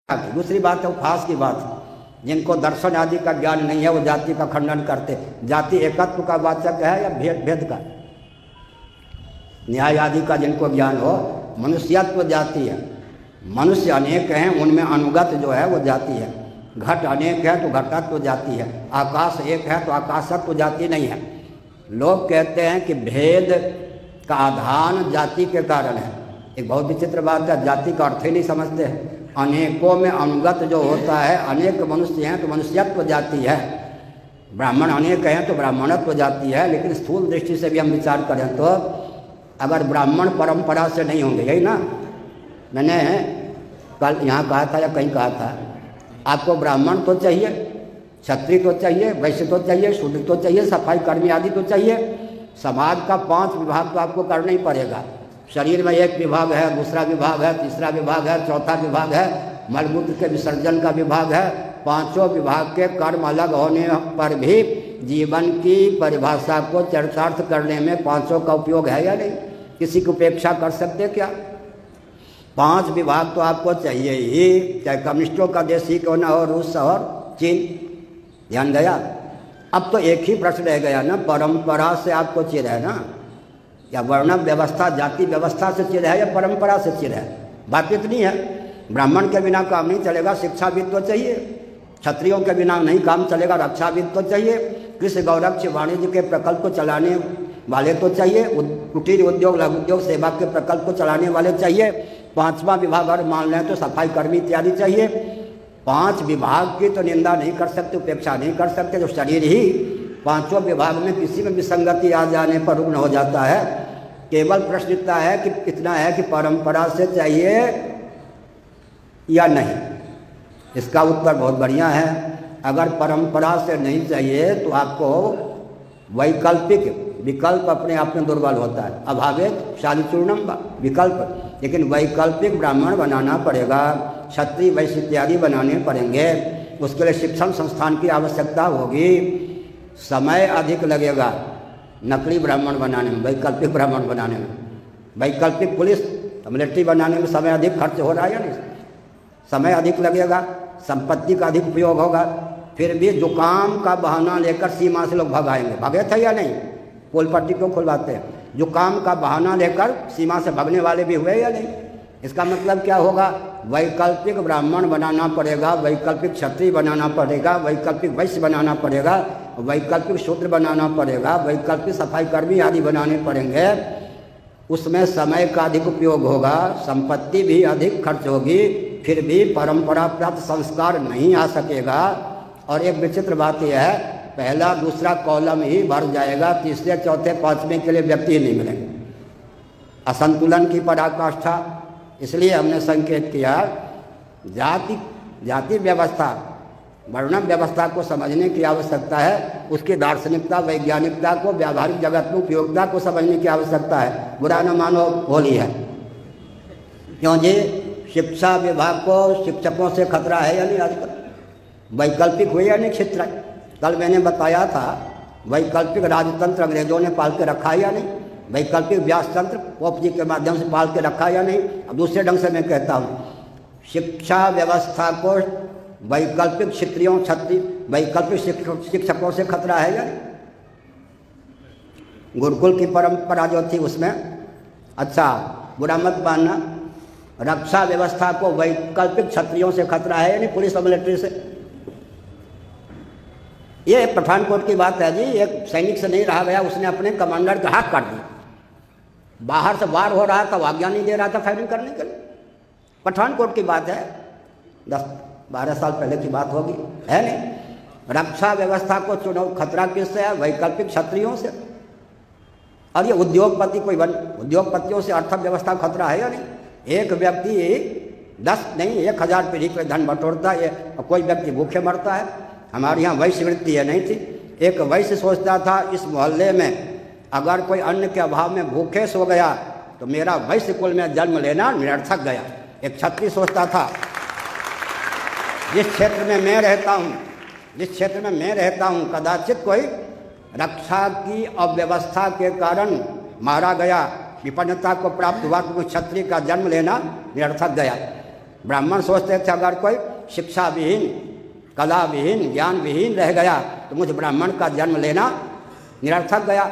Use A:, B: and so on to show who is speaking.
A: दूसरी बात है उपहास की बात, जिनको दर्शन आदि का ज्ञान नहीं है वो जाति का खंडन करते। जाति एकत्व का वाचक है या भेद भेद का? न्याय आदि का जिनको ज्ञान हो, मनुष्यत्व जाति है। मनुष्य अनेक हैं, उनमें अनुगत जो है वो जाति है। घट अनेक है तो घटत्व जाति है। आकाश एक है तो आकाशत्व जाति नहीं है। लोग कहते हैं कि भेद का आधान जाति के कारण है। एक बहुत विचित्र बात है, जाति का अर्थ ही नहीं समझते हैं। अनेकों में अनुगत जो होता है, अनेक मनुष्य हैं तो मनुष्यत्व जाति है। ब्राह्मण अनेक हैं तो ब्राह्मणत्व जाति है। लेकिन स्थूल दृष्टि से भी हम विचार करें तो अगर ब्राह्मण परंपरा से नहीं होंगे, यही ना मैंने कल यहाँ कहा था या कहीं कहा था, आपको ब्राह्मण तो चाहिए, क्षत्रिय तो चाहिए, वैश्य तो चाहिए, शूद्र तो चाहिए, सफाई कर्मी आदि तो चाहिए। समाज का 5 विभाग तो आपको करना ही पड़ेगा। शरीर में 1 विभाग है, दूसरा विभाग है, तीसरा विभाग है, चौथा विभाग है, मलमूत्र के विसर्जन का विभाग है। 5 विभाग के कर्म अलग होने पर भी जीवन की परिभाषा को चरितार्थ करने में 5 का उपयोग है या नहीं? किसी की उपेक्षा कर सकते क्या? 5 विभाग तो आपको चाहिए ही, चाहे कम्युनिस्टों का देश ही क्यों ना हो, रूस और चीन। ध्यान गया? अब तो एक ही प्रश्न रह गया ना, परंपरा से आपको चिढ़ है ना, या वर्ण व्यवस्था जाति व्यवस्था से चिढ़ है या परंपरा से चिढ़ है? बात इतनी है। ब्राह्मण के बिना काम नहीं चलेगा, शिक्षाविद तो चाहिए। क्षत्रियों के बिना नहीं काम चलेगा, रक्षाविद तो चाहिए। कृषि गौरक्ष वाणिज्य के प्रकल्प को चलाने वाले तो चाहिए। कुटीर उद्योग, लघु उद्योग, सेवा के प्रकल्प को चलाने वाले चाहिए। 5वां विभाग और मान लें तो सफाई कर्मी इत्यादि चाहिए। 5 विभाग की तो निंदा नहीं कर सकते, उपेक्षा नहीं कर सकते। जो शरीर ही 5 विभाग में किसी में विसंगति आ जाने पर रुग्ण हो जाता है। केवल प्रश्न इतना है कि इतना है कि परंपरा से चाहिए या नहीं। इसका उत्तर बहुत बढ़िया है। अगर परंपरा से नहीं चाहिए तो आपको वैकल्पिक विकल्प अपने आप में दुर्बल होता है। अभावेत शालिचूर्णम विकल्प, लेकिन वैकल्पिक ब्राह्मण बनाना पड़ेगा, क्षत्रिय वैश्य इत्यादि बनाने पड़ेंगे। उसके लिए शिक्षण संस्थान की आवश्यकता होगी, समय अधिक लगेगा नकली ब्राह्मण बनाने में, वैकल्पिक ब्राह्मण बनाने में। वैकल्पिक पुलिस मिलिट्री बनाने में समय अधिक खर्च हो रहा है या नहीं? समय अधिक लगेगा, संपत्ति का अधिक उपयोग होगा। फिर भी जुकाम का बहाना लेकर सीमा से लोग भगाएंगे। भगे थे या नहीं? पोल पट्टी क्यों खुलवाते हैं? जुकाम का बहाना लेकर सीमा से भगने वाले भी हुए या नहीं? इसका मतलब क्या होगा? वैकल्पिक ब्राह्मण बनाना पड़ेगा, वैकल्पिक क्षत्रिय बनाना पड़ेगा, वैकल्पिक वैश्य बनाना पड़ेगा, वैकल्पिक शूद्र बनाना पड़ेगा, वैकल्पिक सफाई कर्मी आदि बनाने पड़ेंगे। उसमें समय का अधिक उपयोग होगा, संपत्ति भी अधिक खर्च होगी, फिर भी परंपरा प्राप्त संस्कार नहीं आ सकेगा। और एक विचित्र बात यह है, पहला दूसरा कॉलम ही भर जाएगा, तीसरे चौथे पांचवें के लिए व्यक्ति ही नहीं मिलेंगे। असंतुलन की पराकाष्ठा। इसलिए हमने संकेत किया जाति व्यवस्था, वर्ण व्यवस्था को समझने की आवश्यकता है। उसकी दार्शनिकता, वैज्ञानिकता को, व्यावहारिक जगत में उपयोगिता को समझने की आवश्यकता है। बुरा न मानो, होली है। क्यों जी? शिक्षा विभाग को शिक्षकों से खतरा है या नहीं? आजकल वैकल्पिक हुए या नहीं क्षेत्र? कल मैंने बताया था वैकल्पिक राजतंत्र अंग्रेजों ने पाल के रखा है या नहीं? वैकल्पिक व्यासतंत्र पोप जी के माध्यम से पाल के रखा या नहीं? अब दूसरे ढंग से मैं कहता हूँ, शिक्षा व्यवस्था को वैकल्पिक क्षत्रियों वैकल्पिक शिक्षकों से खतरा है या नहीं? गुरुकुल की परंपरा जो थी उसमें, अच्छा बुरा मत मानना, रक्षा व्यवस्था को वैकल्पिक क्षत्रियों से खतरा है या नहीं? पुलिस और मिलिट्री से। ये पठानकोट की बात है जी। एक सैनिक से नहीं रहा गया, उसने अपने कमांडर का हाथ काट दिया। बाहर से वार हो रहा था, आज्ञा नहीं दे रहा था फायरिंग करने के लिए। पठानकोट की बात है, 10-12 साल पहले की बात होगी, है नहीं? रक्षा व्यवस्था को चुनाव खतरा किससे है? वैकल्पिक क्षत्रियों से। और ये उद्योगपति उद्योगपतियों से अर्थव्यवस्था खतरा है या नहीं? एक व्यक्ति 10 नहीं 1000 पीढ़ी पर धन बटोरता है, कोई व्यक्ति भूखे मरता है। हमारे यहाँ वैश्य वृत्ति है नहीं थी। एक वैश्य सोचता था इस मोहल्ले में अगर कोई अन्न के अभाव में भूखे सो गया तो मेरा वैश्य कुल में जन्म लेना निरर्थक गया। एक क्षत्रिय सोचता था जिस क्षेत्र में मैं रहता हूँ कदाचित कोई रक्षा की अव्यवस्था के कारण मारा गया, विपन्नता को प्राप्त हुआ तो क्षत्रिय का जन्म लेना निरर्थक गया। ब्राह्मण सोचते थे अगर कोई शिक्षा विहीन, कला विहीन, ज्ञान विहीन रह गया तो मुझे ब्राह्मण का जन्म लेना निरर्थक गया।